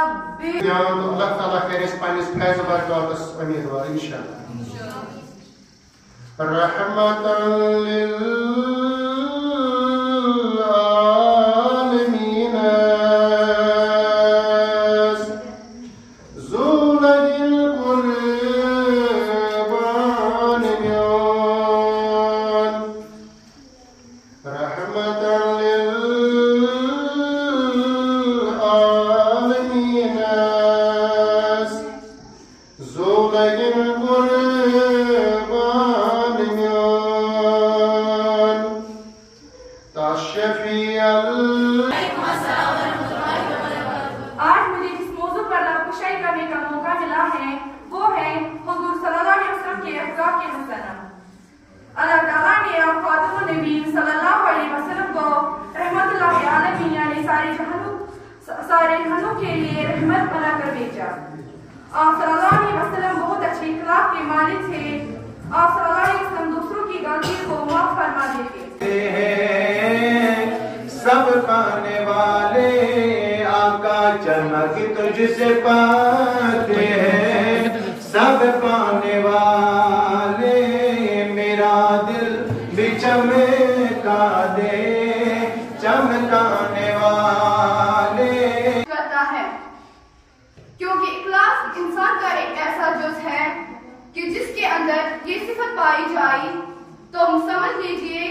ربي يا الله تعالى خير اسبانيس فايز بركاتس امیدوار انشاءاللہ رحمة للعالمين زول القربان بيان رحمة للعالمين زول القربان بيان تشفي آج مجھے جس موضوع پر لبکشائی کرنے کا موقع ملا ہے وہ ہے حضور صلی اللہ علیہ وسلم کے اخلاق حسنہ۔ اللہ تعالیٰ نے خاتم النبیین صلی اللہ علیہ وسلم کو رحمت اللہ عالمین یعنی سارے جہانوں کے لیے رحمت بنا کر بھیجا۔ آپ صلی اللہ علیہ وسلم بہت اچھے اخلاق کے مالک تھے۔ آپ صلی اللہ علیہ وسلم دوسروں کی غلطی کو معاف فرما دیتے۔ سب پانے والے آقا چمک تجھ سے پاتے ہیں، سب پانے والے میرا دل بھی چمکا دے، چمکانے والے کرتا ہے کیونکہ اخلاص انسان کا ایک ایسا جز ہے کہ جس کے اندر یہ صفت پائی جائے تو سمجھ لیجئے